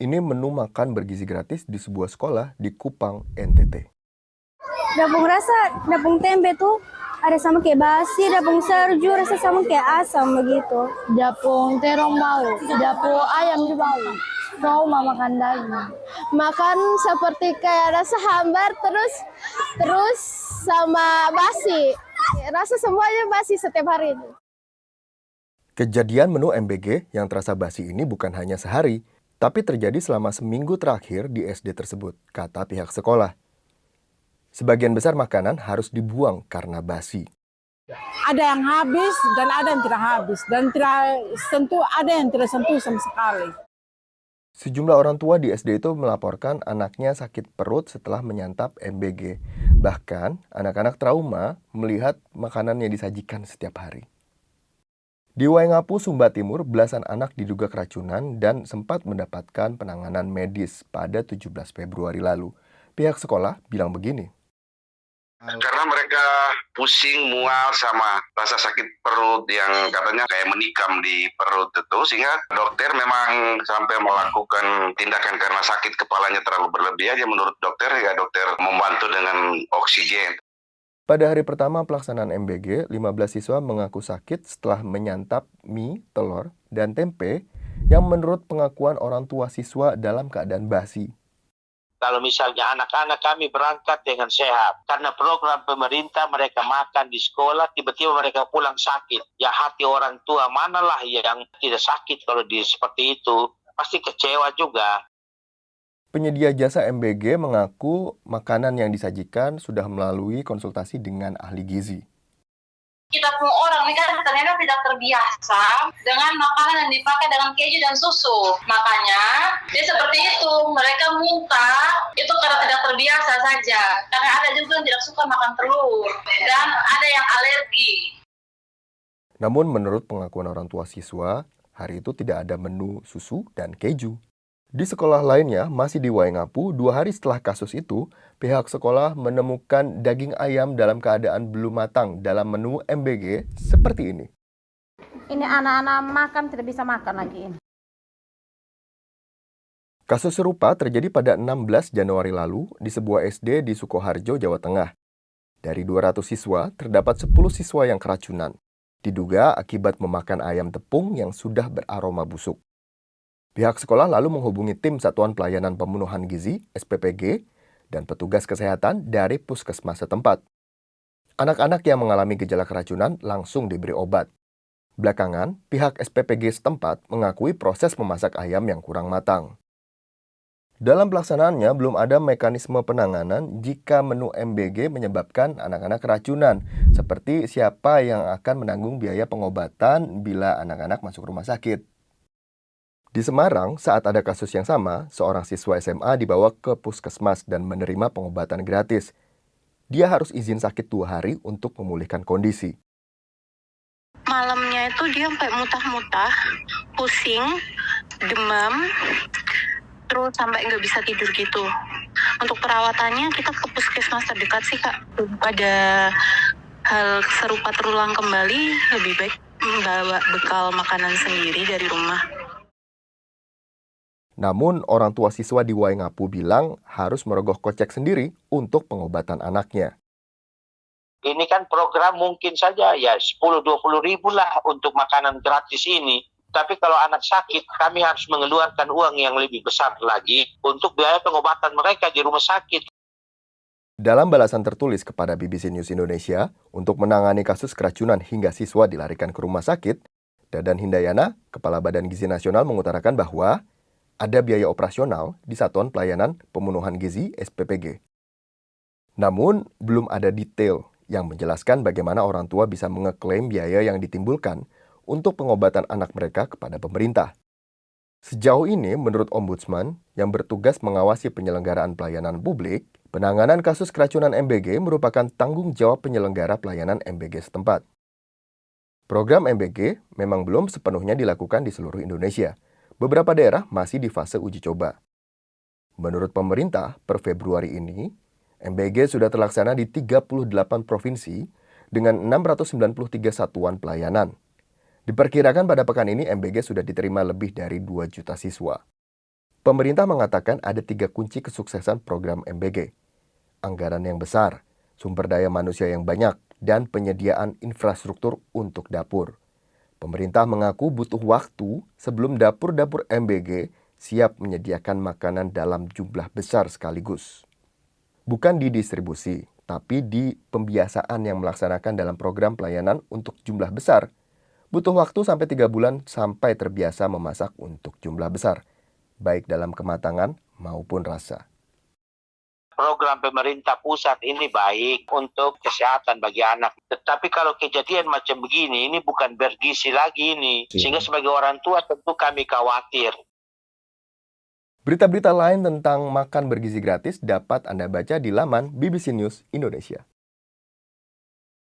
Ini menu makan bergizi gratis di sebuah sekolah di Kupang, NTT. Dapung tempe tuh ada sama kayak basi, dapung serju rasa sama kayak asam begitu. Dapung terong bau, dapung ayam di bau. Trauma makan daging. Makan seperti kayak rasa hambar terus sama basi. Rasa semuanya basi setiap hari itu. Kejadian menu MBG yang terasa basi ini bukan hanya sehari, tapi terjadi selama seminggu terakhir di SD tersebut, kata pihak sekolah. Sebagian besar makanan harus dibuang karena basi. Ada yang habis dan ada yang tidak habis. Dan ada yang tidak sentuh sama sekali. Sejumlah orang tua di SD itu melaporkan anaknya sakit perut setelah menyantap MBG. Bahkan, anak-anak trauma melihat makanan yang disajikan setiap hari. Di Waingapu, Sumba Timur, belasan anak diduga keracunan dan sempat mendapatkan penanganan medis pada 17 Februari lalu. Pihak sekolah bilang begini. Karena mereka pusing, mual, sama rasa sakit perut yang katanya kayak menikam di perut itu, sehingga dokter memang sampai melakukan tindakan karena sakit kepalanya terlalu berlebihan. Menurut dokter, ya dokter membantu dengan oksigen. Pada hari pertama pelaksanaan MBG, 15 siswa mengaku sakit setelah menyantap mie, telur, dan tempe yang menurut pengakuan orang tua siswa dalam keadaan basi. Kalau misalnya anak-anak kami berangkat dengan sehat, karena program pemerintah mereka makan di sekolah, tiba-tiba mereka pulang sakit. Ya hati orang tua manalah yang tidak sakit kalau seperti itu, pasti kecewa juga. Penyedia jasa MBG mengaku makanan yang disajikan sudah melalui konsultasi dengan ahli gizi. Kita pun orang ini kan ternyata tidak terbiasa dengan makanan yang dipakai dengan keju dan susu. Makanya dia seperti itu, mereka muntah itu karena tidak terbiasa saja. Karena ada juga yang tidak suka makan telur dan ada yang alergi. Namun menurut pengakuan orang tua siswa, hari itu tidak ada menu susu dan keju. Di sekolah lainnya, masih di Waingapu, 2 hari setelah kasus itu, pihak sekolah menemukan daging ayam dalam keadaan belum matang dalam menu MBG seperti ini. Ini anak-anak makan tidak bisa makan lagi. Kasus serupa terjadi pada 16 Januari lalu di sebuah SD di Sukoharjo, Jawa Tengah. Dari 200 siswa, terdapat 10 siswa yang keracunan. Diduga akibat memakan ayam tepung yang sudah beraroma busuk. Pihak sekolah lalu menghubungi tim Satuan Pelayanan Pemenuhan Gizi (SPPG) dan petugas kesehatan dari puskesmas setempat. Anak-anak yang mengalami gejala keracunan langsung diberi obat. Belakangan, pihak SPPG setempat mengakui proses memasak ayam yang kurang matang. Dalam pelaksanaannya, belum ada mekanisme penanganan jika menu MBG menyebabkan anak-anak keracunan, seperti siapa yang akan menanggung biaya pengobatan bila anak-anak masuk rumah sakit. Di Semarang, saat ada kasus yang sama, seorang siswa SMA dibawa ke puskesmas dan menerima pengobatan gratis. Dia harus izin sakit 2 hari untuk memulihkan kondisi. Malamnya itu dia sampai muntah-muntah, pusing, demam, terus sampai nggak bisa tidur gitu. Untuk perawatannya kita ke puskesmas terdekat sih Kak. Pada hal serupa terulang kembali, lebih baik membawa bekal makanan sendiri dari rumah. Namun, orang tua siswa di Waingapu bilang harus merogoh kocek sendiri untuk pengobatan anaknya. Ini kan program mungkin saja ya 10-20 ribu lah untuk makanan gratis ini. Tapi kalau anak sakit, kami harus mengeluarkan uang yang lebih besar lagi untuk biaya pengobatan mereka di rumah sakit. Dalam balasan tertulis kepada BBC News Indonesia untuk menangani kasus keracunan hingga siswa dilarikan ke rumah sakit, Dadan Hindayana, Kepala Badan Gizi Nasional mengutarakan bahwa ada biaya operasional di Satuan Pelayanan Pemenuhan Gizi (SPPG). Namun, belum ada detail yang menjelaskan bagaimana orang tua bisa mengeklaim biaya yang ditimbulkan untuk pengobatan anak mereka kepada pemerintah. Sejauh ini, menurut Ombudsman yang bertugas mengawasi penyelenggaraan pelayanan publik, penanganan kasus keracunan MBG merupakan tanggung jawab penyelenggara pelayanan MBG setempat. Program MBG memang belum sepenuhnya dilakukan di seluruh Indonesia. Beberapa daerah masih di fase uji coba. Menurut pemerintah, per Februari ini, MBG sudah terlaksana di 38 provinsi dengan 693 satuan pelayanan. Diperkirakan pada pekan ini MBG sudah diterima lebih dari 2 juta siswa. Pemerintah mengatakan ada 3 kunci kesuksesan program MBG. Anggaran yang besar, sumber daya manusia yang banyak, dan penyediaan infrastruktur untuk dapur. Pemerintah mengaku butuh waktu sebelum dapur-dapur MBG siap menyediakan makanan dalam jumlah besar sekaligus. Bukan di distribusi, tapi di pembiasaan yang melaksanakan dalam program pelayanan untuk jumlah besar. Butuh waktu sampai 3 bulan sampai terbiasa memasak untuk jumlah besar, baik dalam kematangan maupun rasa. Program pemerintah pusat ini baik untuk kesehatan bagi anak. Tetapi kalau kejadian macam begini, ini bukan bergizi lagi ini. Sehingga sebagai orang tua tentu kami khawatir. Berita-berita lain tentang makan bergizi gratis dapat Anda baca di laman BBC News Indonesia.